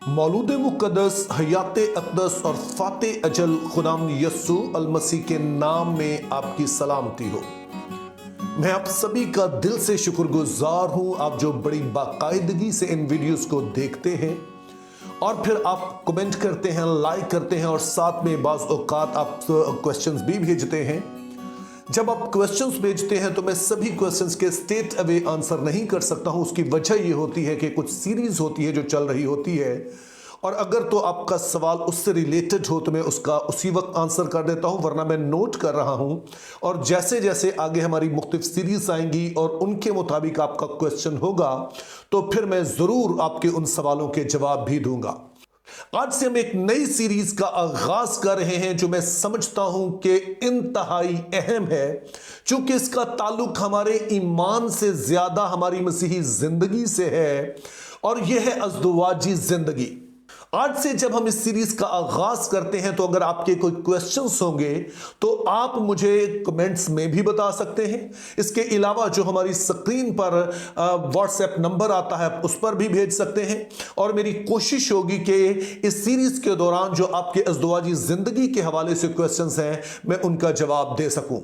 मौलूद मुक़द्दस हयात अक़दस और फ़ाते अजल खुदाम यस्सु अलमसीह के नाम में आपकी सलामती हो। मैं आप सभी का दिल से शुक्रगुजार हूं, आप जो बड़ी बाकायदगी से इन वीडियोस को देखते हैं और फिर आप कमेंट करते हैं, लाइक करते हैं और साथ में बाज़ औक़ात आप क्वेश्चंस भी भेजते हैं। जब आप क्वेश्चंस भेजते हैं तो मैं सभी क्वेश्चंस के स्ट्रेट अवे आंसर नहीं कर सकता हूं। उसकी वजह ये होती है कि कुछ सीरीज होती है जो चल रही होती है, और अगर तो आपका सवाल उससे रिलेटेड हो तो मैं उसका उसी वक्त आंसर कर देता हूं, वरना मैं नोट कर रहा हूं और जैसे जैसे आगे हमारी मुख्तलिफ सीरीज आएंगी और उनके मुताबिक आपका क्वेश्चन होगा तो फिर मैं ज़रूर आपके उन सवालों के जवाब भी दूंगा। आज से हम एक नई सीरीज का आगाज कर रहे हैं जो मैं समझता हूं कि इंतहाई अहम है, क्योंकि इसका ताल्लुक हमारे ईमान से ज्यादा हमारी मसीही जिंदगी से है, और यह है अज़दवाजी जिंदगी। आज से जब हम इस सीरीज का आगाज करते हैं तो अगर आपके कोई क्वेश्चंस होंगे तो आप मुझे कमेंट्स में भी बता सकते हैं। इसके अलावा जो हमारी स्क्रीन पर व्हाट्सएप नंबर आता है उस पर भी भेज सकते हैं, और मेरी कोशिश होगी कि इस सीरीज के दौरान जो आपके अज़दवाजी जिंदगी के हवाले से क्वेश्चंस हैं मैं उनका जवाब दे सकूं।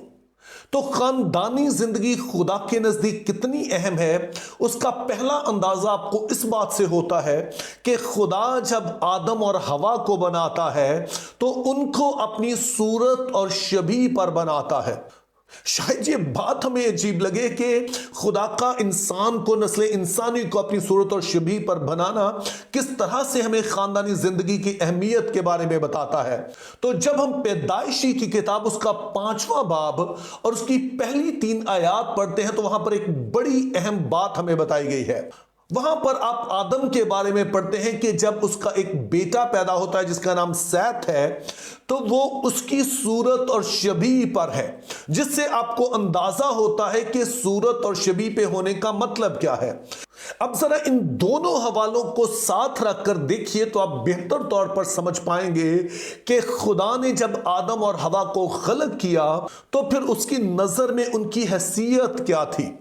तो खानदानी जिंदगी खुदा के नजदीक कितनी अहम है, उसका पहला अंदाजा आपको इस बात से होता है कि खुदा जब आदम और हवा को बनाता है तो उनको अपनी सूरत और शबीह पर बनाता है। शायद ये बात हमें अजीब लगे कि खुदा का इंसान को, नस्ल इंसानी को अपनी सूरत और शबीह पर बनाना किस तरह से हमें खानदानी जिंदगी की अहमियत के बारे में बताता है। तो जब हम पैदाइशी की किताब उसका 5वां बाब और उसकी पहली 3 आयात पढ़ते हैं तो वहां पर एक बड़ी अहम बात हमें बताई गई है। वहां पर आप आदम के बारे में पढ़ते हैं कि जब उसका एक बेटा पैदा होता है जिसका नाम सैत है, तो वो उसकी सूरत और शबीह पर है, जिससे आपको अंदाजा होता है कि सूरत और शबीह पे होने का मतलब क्या है। अब जरा इन दोनों हवालों को साथ रखकर देखिए तो आप बेहतर तौर पर समझ पाएंगे कि खुदा ने जब आदम और हवा को खलक किया तो फिर उसकी नजर में उनकी हैसियत क्या थी।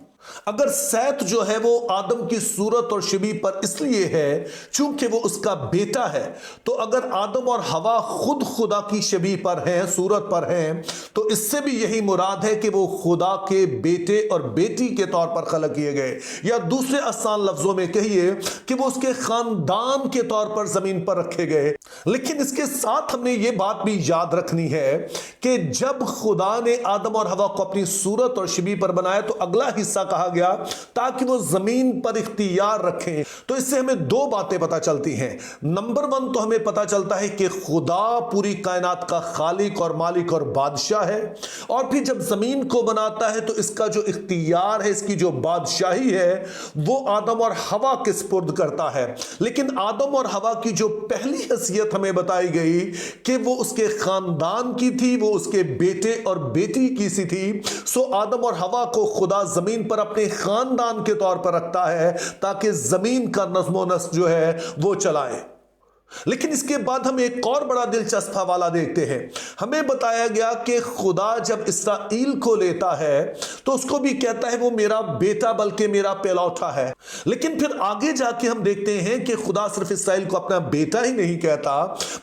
अगर सैत जो है वो आदम की सूरत और शबीह पर इसलिए है चूंकि वो उसका बेटा है, तो अगर आदम और हवा खुद खुदा की शबीह पर हैं, सूरत पर हैं, तो इससे भी यही मुराद है कि वो खुदा के बेटे और बेटी के तौर पर खलक किए गए, या दूसरे आसान लफ्जों में कहिए कि वो उसके खानदान के तौर पर जमीन पर रखे गए। लेकिन इसके साथ हमने ये बात भी याद रखनी है कि जब खुदा ने आदम और हवा को अपनी सूरत और शबीह पर बनाया तो अगला हिस्सा कहा गया ताकि वो जमीन पर इख्तियार रखें। तो इससे हमें 2 बातें पता चलती हैं। नंबर 1 तो हमें पता चलता है कि खुदा पूरी कायनात का खालिक और मालिक और बादशाह है, और फिर जब जमीन को बनाता है तो इसका जो इख्तियार है, इसकी जो बादशाही है, वो आदम और हवा के सुपुर्द करता है। लेकिन आदम और हवा की जो पहली हैसियत हमें बताई गई कि वो उसके खानदान की थी, वो उसके बेटे और बेटी की सी थी। सो आदम और हवा को खुदा जमीन पर अपने खानदान के तौर पर रखता है ताकि जमीन का नज़्मो नस्क जो है वो चलाए। लेकिन इसके बाद हम एक और बड़ा दिलचस्प हवाला देखते हैं। हमें बताया गया कि खुदा जब इसराइल को लेता है तो उसको भी कहता है वो मेरा बेटा बल्कि मेरा पहलौठा है। लेकिन फिर आगे जाके हम देखते हैं कि खुदा सिर्फ इसराइल को अपना बेटा ही नहीं कहता,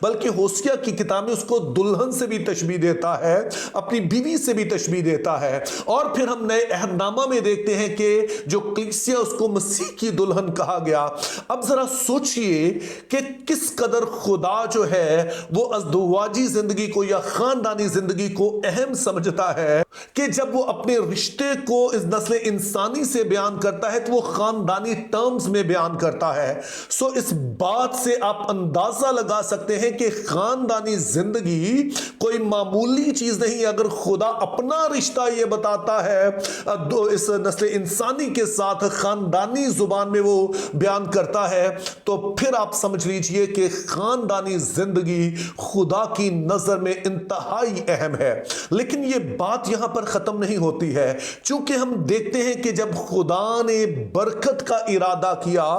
बल्कि होसिया की किताब में उसको दुल्हन से भी तशबीह देता है, अपनी बीवी से भी तशबीह देता है। और फिर हम नए अहदनामा में देखते हैं कि जो कलीसिया उसको मसीह की दुल्हन कहा गया। अब जरा सोचिए कि किस कदर खुदा जो है वो अज़दवाजी जिंदगी को या खानदानी जिंदगी को अहम समझता है कि जब वो अपने रिश्ते को इस नस्ल इंसानी से बयान करता है तो वो खानदानी टर्म्स में बयान करता है। सो इस बात से आप अंदाजा लगा सकते हैं कि खानदानी जिंदगी कोई मामूली चीज नहीं। अगर खुदा अपना रिश्ता ये बताता है इस नस्ल इंसानी के साथ खानदानी जुबान में वो बयान करता है, तो फिर आप समझ लीजिए कि خاندانی زندگی خدا کی نظر میں انتہائی اہم ہے۔ لیکن یہ بات یہاں پر ختم نہیں ہوتی ہے، چونکہ ہم دیکھتے ہیں کہ جب خدا نے برکت کا ارادہ کیا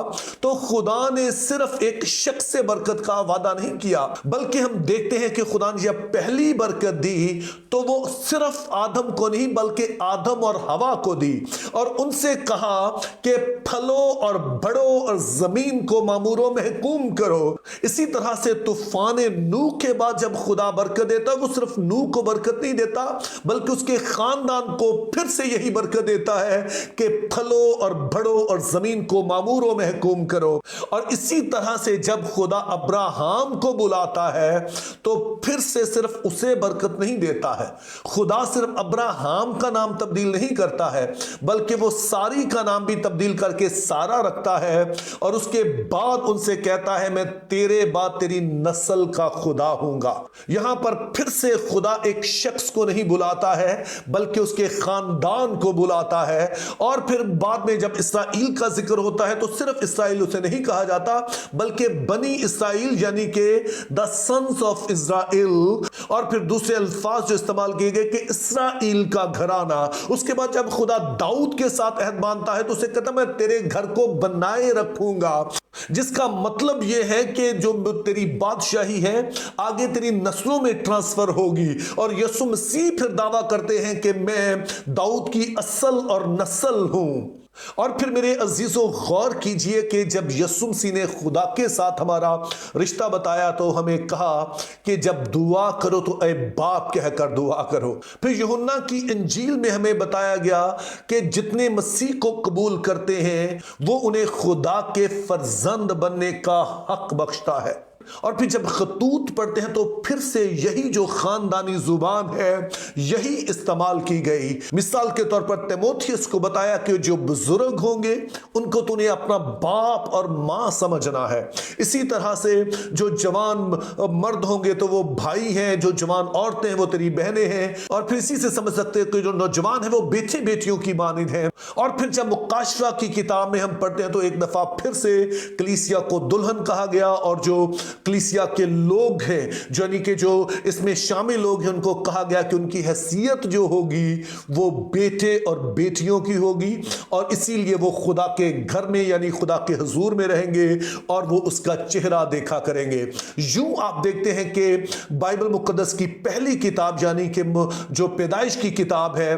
تو خدا نے صرف ایک شخص سے برکت کا وعدہ نہیں کیا، بلکہ ہم دیکھتے ہیں کہ خدا نے جب پہلی برکت دی تو وہ صرف آدم کو نہیں بلکہ آدم اور ہوا کو دی، اور ان سے کہا کہ پھلو اور بڑھو اور زمین کو معمور و محکوم کرو۔ اسی طرح سے طوفان نوح کے بعد جب خدا برکت دیتا وہ صرف نوح کو برکت نہیں دیتا بلکہ اس کے خاندان کو پھر سے یہی برکت دیتا ہے کہ پھلو اور بڑھو اور زمین کو معمور و محکوم کرو۔ اور اسی طرح سے جب خدا ابراہام کو بلاتا ہے تو پھر سے صرف اسے برکت نہیں دیتا ہے، خدا صرف ابراہام کا نام تبدیل نہیں کرتا ہے بلکہ وہ ساری کا نام بھی تبدیل کر کے سارا رکھتا ہے، اور اس کے بعد ان سے کہتا ہے میں تیرے بعد تیری نسل کا خدا ہوں گا۔ یہاں پر پھر سے خدا ایک شخص کو نہیں بلاتا ہے بلکہ اس کے خاندان کو بلاتا ہے، اور پھر بعد میں جب اسرائیل کا ذکر ہوتا ہے تو صرف اسرائیل اسے نہیں کہا جاتا بلکہ بنی اسرائیل یعنی کہ the sons of Israel، اور پھر دوسرے الفاظ جو استعمال کیے گئے کہ اسرائیل کا گھرانہ۔ اس کے بعد جب خدا داؤد کے ساتھ عہد باندھتا ہے تو اسے کہتا میں تیرے گھر کو بنائے رکھوں گا، جس کا مطلب یہ ہے کہ جو تیری بادشاہی ہے آگے تیری نسلوں میں ٹرانسفر ہوگی۔ اور یسوع مسیح پھر دعویٰ کرتے ہیں کہ میں داؤد کی اصل اور نسل ہوں۔ اور پھر میرے عزیزوں غور کیجئے کہ جب یسوع مسیح نے خدا کے ساتھ ہمارا رشتہ بتایا تو ہمیں کہا کہ جب دعا کرو تو اے باپ کہہ کر دعا کرو۔ پھر یوحنا کی انجیل میں ہمیں بتایا گیا کہ جتنے مسیح کو قبول کرتے ہیں وہ انہیں خدا کے فرزند بننے کا حق بخشتا ہے۔ اور پھر جب خطوط پڑھتے ہیں تو پھر سے یہی جو خاندانی زبان ہے یہی استعمال کی گئی۔ مثال کے طور پر تیموتھیوس کو بتایا کہ جو بزرگ ہوں گے ان کو تو انہیں اپنا باپ اور ماں سمجھنا ہے، اسی طرح سے جو جوان مرد ہوں گے تو وہ بھائی ہیں، جو جوان عورتیں ہیں وہ تیری بہنیں ہیں، اور پھر اسی سے سمجھ سکتے ہیں کہ جو نوجوان ہیں وہ بیٹے بیٹیوں کی مانند ہیں۔ اور پھر جب مکاشفہ کی کتاب میں ہم پڑھتے ہیں تو ایک دفعہ پھر سے کلیسیا کو دلہن کہا گیا، اور جو کلیسیا کے لوگ ہیں جو یعنی کہ جو اس میں شامل لوگ ہیں ان کو کہا گیا کہ ان کی حیثیت جو ہوگی وہ بیٹے اور بیٹیوں کی ہوگی، اور اسی لیے وہ خدا کے گھر میں یعنی خدا کے حضور میں رہیں گے اور وہ اس کا چہرہ دیکھا کریں گے۔ یوں آپ دیکھتے ہیں کہ بائبل مقدس کی پہلی کتاب یعنی کہ جو پیدائش کی کتاب ہے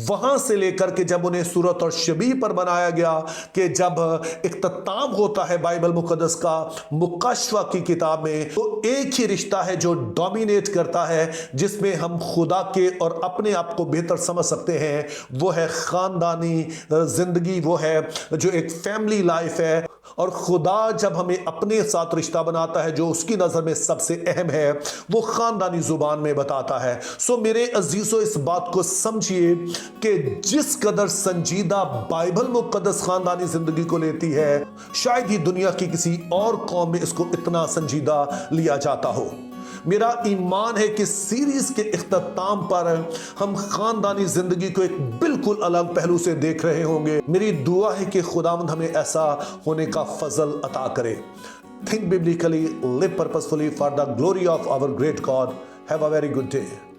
وہاں سے لے کر کے جب انہیں صورت اور شبیہ پر بنایا گیا کہ جب اختتام ہوتا ہے بائبل مقدس کا مکاشفہ کی کتاب میں تو ایک ہی رشتہ ہے جو ڈومینیٹ کرتا ہے جس میں ہم خدا کے اور اپنے آپ کو بہتر سمجھ سکتے ہیں، وہ ہے خاندانی زندگی، وہ ہے جو ایک فیملی لائف ہے۔ اور خدا جب ہمیں اپنے ساتھ رشتہ بناتا ہے جو اس کی نظر میں سب سے اہم ہے وہ خاندانی زبان میں بتاتا ہے۔ سو میرے عزیزو اس بات کو سمجھیے کہ جس قدر سنجیدہ بائبل مقدس خاندانی زندگی کو لیتی ہے شاید ہی دنیا کی کسی اور قوم میں اس کو اتنا سنجیدہ لیا جاتا ہو۔ میرا ایمان ہے کہ سیریز کے اختتام پر ہم خاندانی زندگی کو ایک بالکل الگ پہلو سے دیکھ رہے ہوں گے۔ میری دعا ہے کہ خداوند ہمیں ایسا ہونے کا فضل عطا کرے۔ Think biblically, live purposefully for the glory of our great God. Have a very good day.